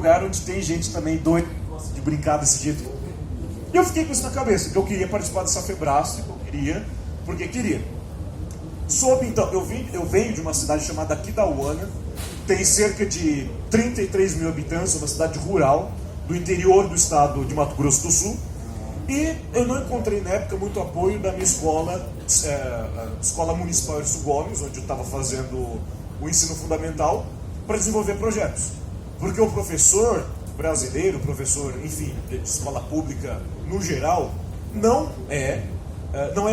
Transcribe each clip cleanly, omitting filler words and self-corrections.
lugar onde tem gente também doida, que gosta de brincar desse jeito. E eu fiquei com isso na cabeça, que eu queria participar dessa Febrace, que eu queria, porque queria. Soube, então, eu venho de uma cidade chamada Aquidauana, tem cerca de 33 mil habitantes, uma cidade rural, do interior do estado de Mato Grosso do Sul, e eu não encontrei na época muito apoio da minha escola, a Escola Municipal Erço Gomes, onde eu estava fazendo o ensino fundamental, para desenvolver projetos. Porque o professor brasileiro, professor, enfim, de escola pública no geral, não é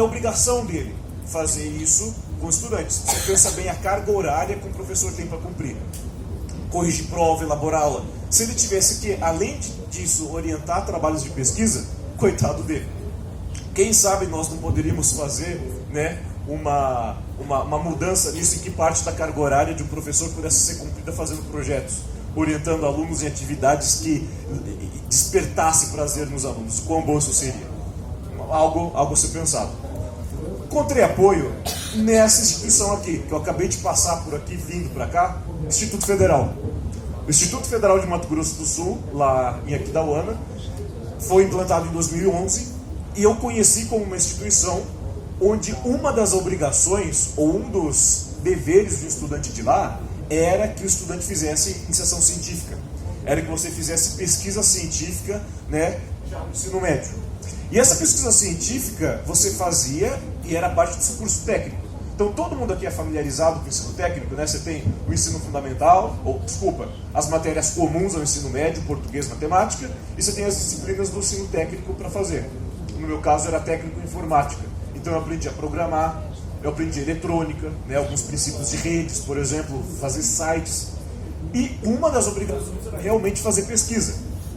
obrigação dele fazer isso com estudantes. Você pensa bem a carga horária que o professor tem para cumprir. Corrigir prova, elaborar aula. Se ele tivesse que, além disso, orientar trabalhos de pesquisa, coitado dele. Quem sabe nós não poderíamos fazer, né, uma mudança nisso, em que parte da carga horária de um professor pudesse ser cumprida fazendo projetos, orientando alunos em atividades que despertassem prazer nos alunos. Quão bom isso seria? Algo a ser pensado. Encontrei apoio nessa instituição aqui, que eu acabei de passar por aqui, vindo para cá, Instituto Federal. O Instituto Federal de Mato Grosso do Sul, lá em Aquidauana, foi implantado em 2011 e eu conheci como uma instituição onde uma das obrigações, ou um dos deveres do estudante de lá, era que o estudante fizesse iniciação científica. Era que você fizesse pesquisa científica, né, já no ensino médio. E essa pesquisa científica você fazia e era parte do seu curso técnico. Então todo mundo aqui é familiarizado com o ensino técnico, né? Você tem o ensino fundamental, as matérias comuns ao ensino médio, português, matemática, e você tem as disciplinas do ensino técnico para fazer. No meu caso era técnico em informática. Então eu aprendi a programar, eu aprendi eletrônica, né? Alguns princípios de redes, por exemplo, fazer sites. E uma das obrigações era realmente fazer pesquisa.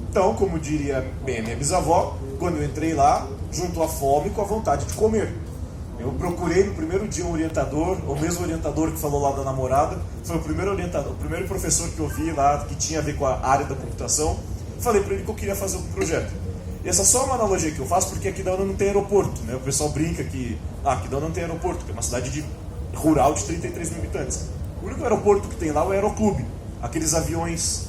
Então, como diria bem a minha bisavó, quando eu entrei lá, junto à fome com a vontade de comer. Eu procurei no primeiro dia um orientador, o mesmo orientador que falou lá da namorada, foi o primeiro orientador, o primeiro professor que eu vi lá, que tinha a ver com a área da computação. Falei para ele que eu queria fazer um projeto. E essa é só uma analogia que eu faço, porque Aquidauana não tem aeroporto, né? O pessoal brinca que Aquidauana não tem aeroporto, que é uma cidade rural de 33 mil habitantes. O único aeroporto que tem lá é o Aeroclube, aqueles aviões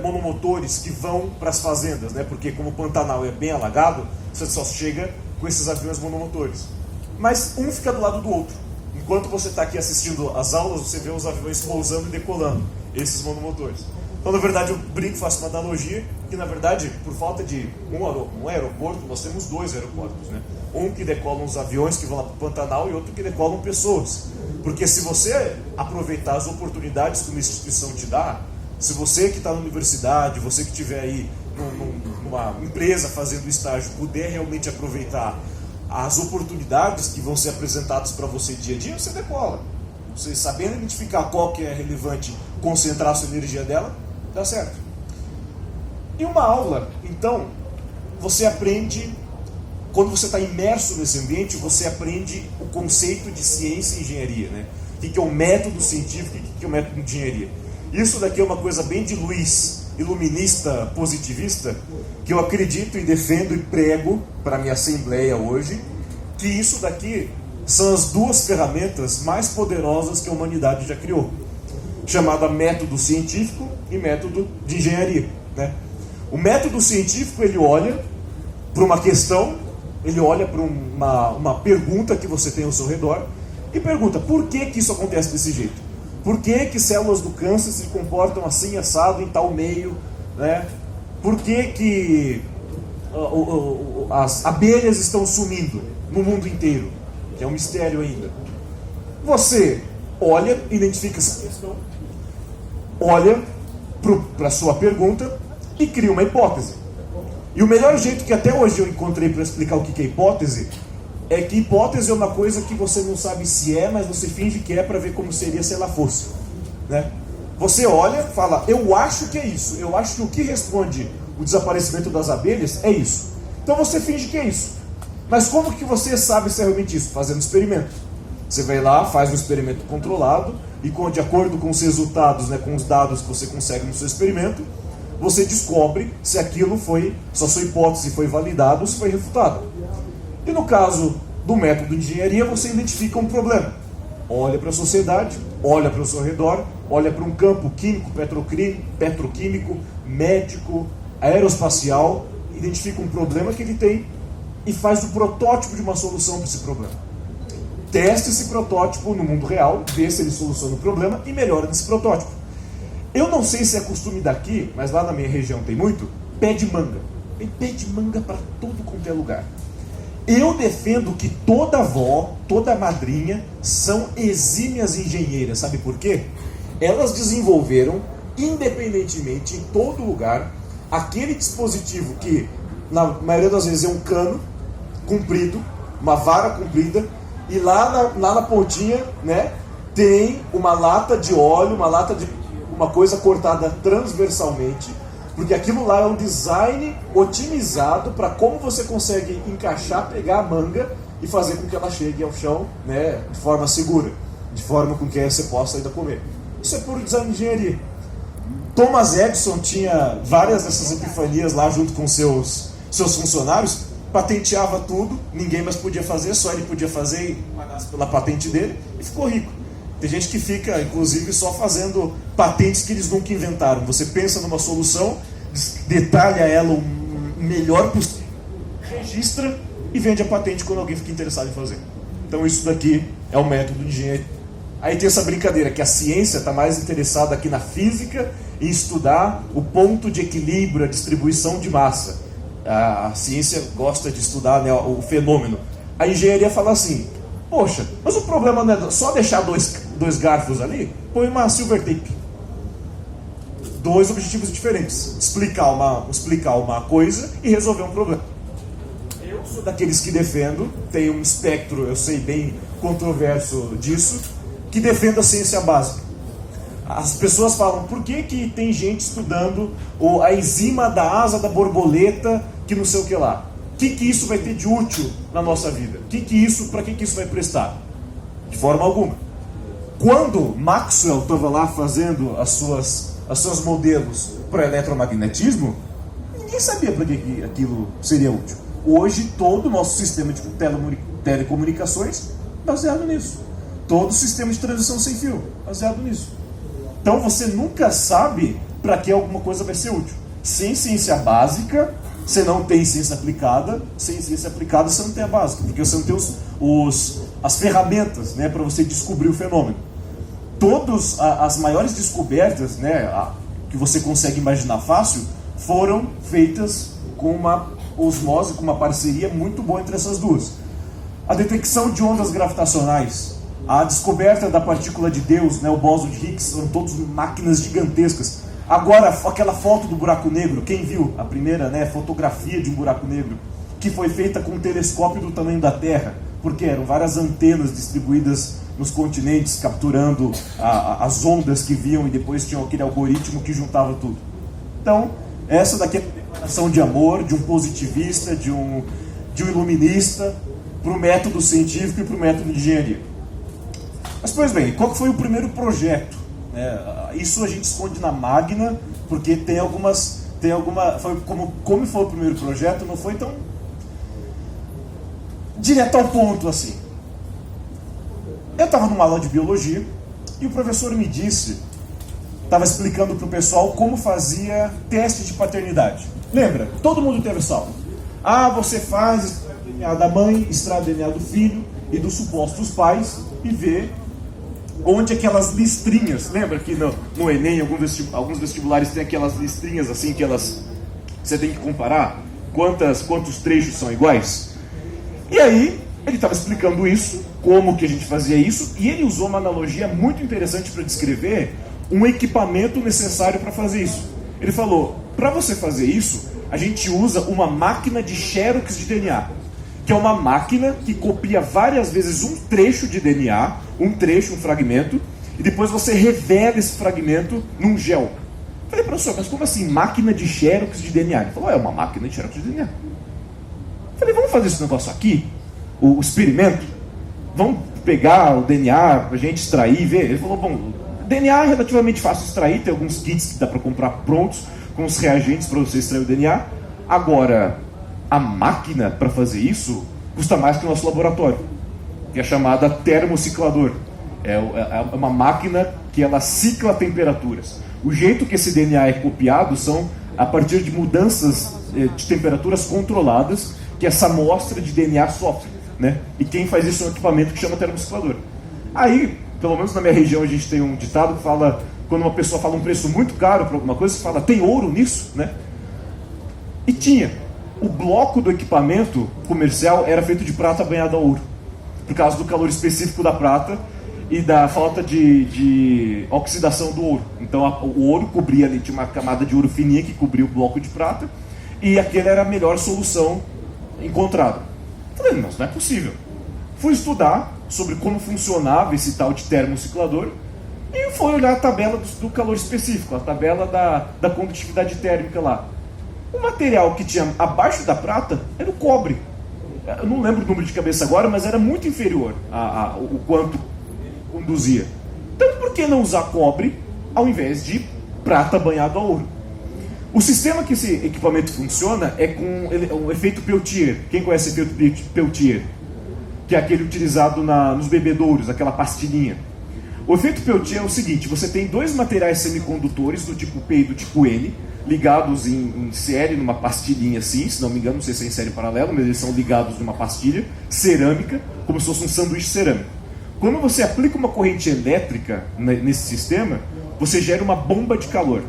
monomotores que vão para as fazendas, né? Porque como o Pantanal é bem alagado, você só chega com esses aviões monomotores. Mas um fica do lado do outro. Enquanto você está aqui assistindo as aulas, você vê os aviões pousando e decolando, esses monomotores. Então, na verdade, eu brinco, faço uma analogia, que na verdade, por falta de um aeroporto, nós temos dois aeroportos, né? Um que decola os aviões que vão lá para o Pantanal e outro que decolam pessoas. Porque se você aproveitar as oportunidades que uma instituição te dá, se você que está na universidade, você que estiver aí numa empresa fazendo estágio, puder realmente aproveitar as oportunidades que vão ser apresentadas para você dia a dia, você decola. Você sabendo identificar qual que é relevante, concentrar a sua energia dela, dá certo. Em uma aula, então, você aprende, quando você está imerso nesse ambiente, você aprende o conceito de ciência e engenharia, né? O que é o método científico e o que é o método de engenharia. Isso daqui é uma coisa bem de Luiz, iluminista, positivista, que eu acredito e defendo e prego para a minha assembleia hoje, que isso daqui são as duas ferramentas mais poderosas que a humanidade já criou, chamada método científico e método de engenharia, né? O método científico, ele olha para uma questão, ele olha para uma pergunta que você tem ao seu redor e pergunta, por que isso acontece desse jeito? Por que células do câncer se comportam assim, assado, em tal meio, né? Por que as abelhas estão sumindo no mundo inteiro? Que é um mistério ainda. Você olha, identifica essa questão, olha para a sua pergunta e cria uma hipótese. E o melhor jeito que até hoje eu encontrei para explicar o que é hipótese é que hipótese é uma coisa que você não sabe se é, mas você finge que é para ver como seria se ela fosse, né? Você olha, fala, eu acho que é isso, eu acho que o que responde o desaparecimento das abelhas é isso. Então você finge que é isso. Mas como que você sabe se é realmente isso? Fazendo experimento. Você vai lá, faz um experimento controlado e de acordo com os resultados, né, com os dados que você consegue no seu experimento, você descobre se aquilo foi, se a sua hipótese foi validada ou se foi refutada. E no caso do método de engenharia, você identifica um problema. Olha para a sociedade, olha para o seu redor olha para um campo químico, petroquímico, médico, aeroespacial, identifica um problema que ele tem e faz o protótipo de uma solução para esse problema. Testa esse protótipo no mundo real, vê se ele soluciona o problema e melhora nesse protótipo. Eu não sei se é costume daqui, mas lá na minha região tem muito, pé de manga. Tem pé de manga para todo quanto é lugar. Eu defendo que toda avó, toda madrinha são exímias engenheiras. Sabe por quê? Elas desenvolveram, independentemente, em todo lugar, aquele dispositivo que, na maioria das vezes, é um cano comprido, uma vara comprida, e lá na pontinha, né, tem uma lata de óleo, uma coisa cortada transversalmente, porque aquilo lá é um design otimizado para como você consegue encaixar, pegar a manga e fazer com que ela chegue ao chão, né, de forma segura, de forma com que você possa ainda comer. Isso é puro design de engenharia. Thomas Edison tinha várias dessas epifanias lá junto com seus funcionários, patenteava tudo, ninguém mais podia fazer, só ele podia fazer e pagasse pela patente dele e ficou rico. Tem gente que fica, inclusive, só fazendo patentes que eles nunca inventaram. Você pensa numa solução, detalha ela o melhor possível, registra e vende a patente quando alguém fica interessado em fazer. Então isso daqui é o método de engenharia. Aí tem essa brincadeira que a ciência está mais interessada aqui na física em estudar o ponto de equilíbrio, a distribuição de massa. A ciência gosta de estudar, né, o fenômeno. A engenharia fala assim: poxa, mas o problema não é só deixar dois garfos ali? Põe uma silver tape. Dois objetivos diferentes: explicar uma coisa e resolver um problema. Eu sou daqueles que defendo, tem um espectro, eu sei, bem controverso disso, que defende a ciência básica. As pessoas falam: por que tem gente estudando a enzima da asa da borboleta, que não sei o que lá? O que isso vai ter de útil na nossa vida? Para que isso vai prestar? De forma alguma. Quando Maxwell estava lá fazendo as seus modelos para eletromagnetismo, ninguém sabia para que aquilo seria útil. Hoje todo o nosso sistema de telecomunicações baseado nisso. Todo o sistema de transmissão sem fio baseado nisso. Então você nunca sabe para que alguma coisa vai ser útil. Sem ciência básica, você não tem ciência aplicada. Sem ciência aplicada, você não tem a básica, porque você não tem as ferramentas, né, para você descobrir o fenômeno. Todas as maiores descobertas, né, que você consegue imaginar fácil, foram feitas com uma osmose, com uma parceria muito boa entre essas duas. A detecção de ondas gravitacionais, a descoberta da partícula de Deus, né, o bóson de Higgs, são todas máquinas gigantescas. Agora, aquela foto do buraco negro, quem viu a primeira, né, fotografia de um buraco negro, que foi feita com um telescópio do tamanho da Terra, porque eram várias antenas distribuídas nos continentes, capturando as ondas que viam, e depois tinha aquele algoritmo que juntava tudo. Então, essa daqui é a declaração de amor de um positivista, de um iluminista, para o método científico e para o método de engenharia. Mas, pois bem, qual foi o primeiro projeto? Isso a gente esconde na Magna, porque como foi o primeiro projeto, não foi tão direto ao ponto assim. Eu estava numa aula de biologia e o professor me disse, estava explicando para o pessoal como fazia teste de paternidade. Lembra? Todo mundo teve essa aula. Você faz, extrai o DNA da mãe, extrai o DNA do filho e dos supostos pais e vê onde aquelas listrinhas, lembra que no Enem, alguns vestibulares têm aquelas listrinhas assim, que você tem que comparar quantos trechos são iguais? E aí, ele estava explicando isso, como que a gente fazia isso, e ele usou uma analogia muito interessante para descrever um equipamento necessário para fazer isso. Ele falou: para você fazer isso, a gente usa uma máquina de xerox de DNA, que é uma máquina que copia várias vezes um trecho de DNA, um fragmento, e depois você revela esse fragmento num gel. Eu falei: professor, mas como assim, máquina de xerox de DNA? Ele falou: é uma máquina de xerox de DNA. Eu falei: vamos fazer esse negócio aqui, o experimento? Vamos pegar o DNA pra gente extrair e ver? Ele falou: bom, DNA é relativamente fácil de extrair, tem alguns kits que dá para comprar prontos, com os reagentes para você extrair o DNA. Agora, a máquina para fazer isso custa mais que o nosso laboratório, que é chamada termociclador. É uma máquina que ela cicla temperaturas. O jeito que esse DNA é copiado são a partir de mudanças de temperaturas controladas que essa amostra de DNA sofre, né? E quem faz isso é um equipamento que chama termociclador. Aí, pelo menos na minha região, a gente tem um ditado que fala, quando uma pessoa fala um preço muito caro para alguma coisa, você fala, tem ouro nisso, né? E tinha. O bloco do equipamento comercial era feito de prata banhada a ouro, por causa do calor específico da prata e da falta de oxidação do ouro. Então o ouro cobria ali, tinha uma camada de ouro fininha que cobria o bloco de prata, e aquele era a melhor solução encontrada. Falei, mas não é possível. Fui estudar sobre como funcionava esse tal de termociclador e fui olhar a tabela do calor específico, a tabela da condutividade térmica lá. O material que tinha abaixo da prata era o cobre. Eu não lembro o número de cabeça agora, mas era muito inferior o quanto conduzia. Então, por que não usar cobre ao invés de prata banhada a ouro? O sistema que esse equipamento funciona é com o efeito Peltier. Quem conhece o efeito Peltier? Que é aquele utilizado nos bebedouros, aquela pastilhinha. O efeito Peltier é o seguinte: você tem dois materiais semicondutores do tipo P e do tipo N, ligados em série numa pastilhinha assim, se não me engano, não sei se é em série paralela, mas eles são ligados numa pastilha cerâmica, como se fosse um sanduíche cerâmico. Quando você aplica uma corrente elétrica nesse sistema, você gera uma bomba de calor.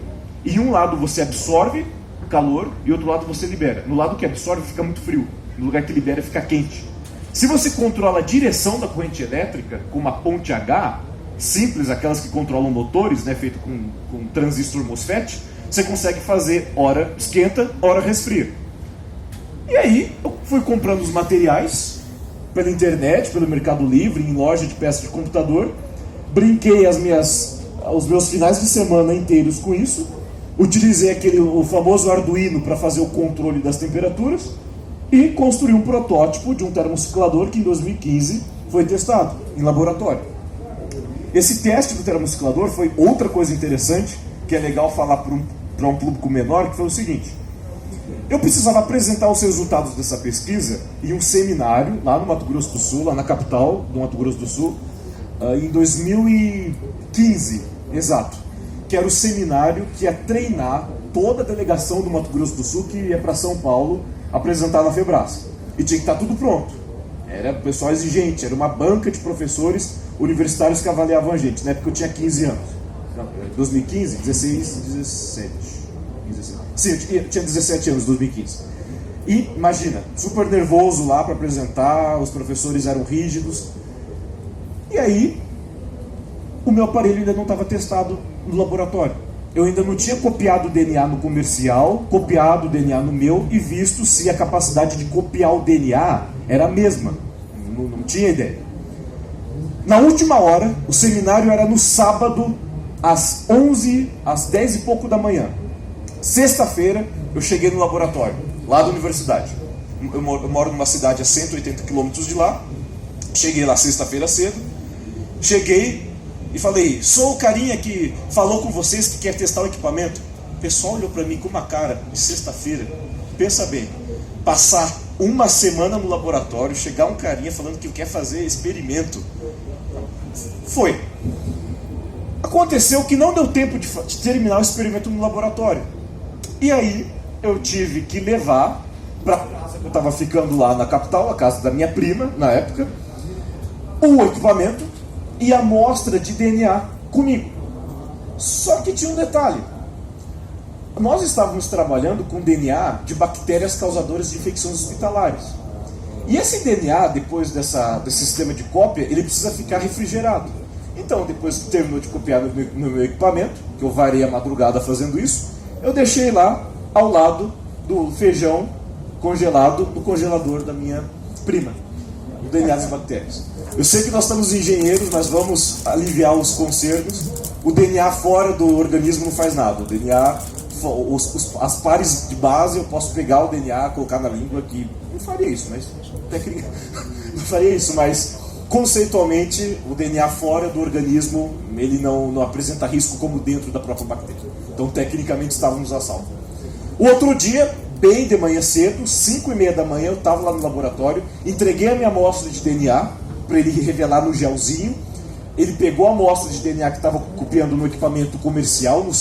E um lado você absorve calor e outro lado você libera. No lado que absorve fica muito frio, no lugar que libera fica quente. Se você controla a direção da corrente elétrica com uma ponte H, simples, aquelas que controlam motores, né, feito com transistor MOSFET, você consegue fazer hora esquenta, hora resfria. E aí eu fui comprando os materiais pela internet, pelo Mercado Livre, em loja de peças de computador, brinquei os meus finais de semana inteiros com isso, utilizei o famoso Arduino para fazer o controle das temperaturas e construí um protótipo de um termociclador que em 2015 foi testado em laboratório. Esse teste do termociclador foi outra coisa interessante, que é legal falar para um público menor, que foi o seguinte: eu precisava apresentar os resultados dessa pesquisa em um seminário lá no Mato Grosso do Sul, lá na capital do Mato Grosso do Sul, em 2015, exato, que era o seminário que ia treinar toda a delegação do Mato Grosso do Sul que ia para São Paulo apresentar na Febrasa. E tinha que estar tudo pronto. Era pessoal exigente, era uma banca de professores universitários que avaliavam a gente, na época eu tinha 15 anos. 2015, 16, 17. Sim, eu tinha 17 anos em 2015. E imagina, super nervoso lá para apresentar, os professores eram rígidos. E aí, o meu aparelho ainda não estava testado no laboratório. Eu ainda não tinha copiado o DNA no comercial, copiado o DNA no meu e visto se a capacidade de copiar o DNA era a mesma. Não tinha ideia. Na última hora, o seminário era no sábado, às 10 e pouco da manhã. Sexta-feira, eu cheguei no laboratório, lá da universidade. Eu moro numa cidade a 180 quilômetros de lá. Cheguei lá sexta-feira cedo. Cheguei e falei: sou o carinha que falou com vocês que quer testar o equipamento. O pessoal olhou para mim com uma cara de sexta-feira. Pensa bem, passar uma semana no laboratório, chegar um carinha falando que quer fazer experimento. Foi. Aconteceu que não deu tempo de terminar o experimento no laboratório. E aí eu tive que levar para casa que eu estava ficando lá na capital, a casa da minha prima, na época, o equipamento e a amostra de DNA comigo. Só que tinha um detalhe. Nós estávamos trabalhando com DNA de bactérias causadoras de infecções hospitalares. E esse DNA, depois desse sistema de cópia, ele precisa ficar refrigerado. Então, depois que terminou de copiar no meu equipamento, que eu varei a madrugada fazendo isso, eu deixei lá, ao lado do feijão congelado, no congelador da minha prima, o DNA das bactérias. Eu sei que nós estamos engenheiros, mas vamos aliviar os concertos. O DNA fora do organismo não faz nada. O DNA, as pares de base, eu posso pegar o DNA, colocar na língua aqui. Não faria isso, mas não faria isso, mas conceitualmente o DNA fora do organismo ele não apresenta risco como dentro da própria bactéria. Então tecnicamente estávamos a salvo. O outro dia, bem de manhã cedo, 5h30 da manhã, eu estava lá no laboratório, entreguei a minha amostra de DNA para ele revelar no gelzinho, Ele pegou a amostra de DNA que estava copiando no equipamento comercial, no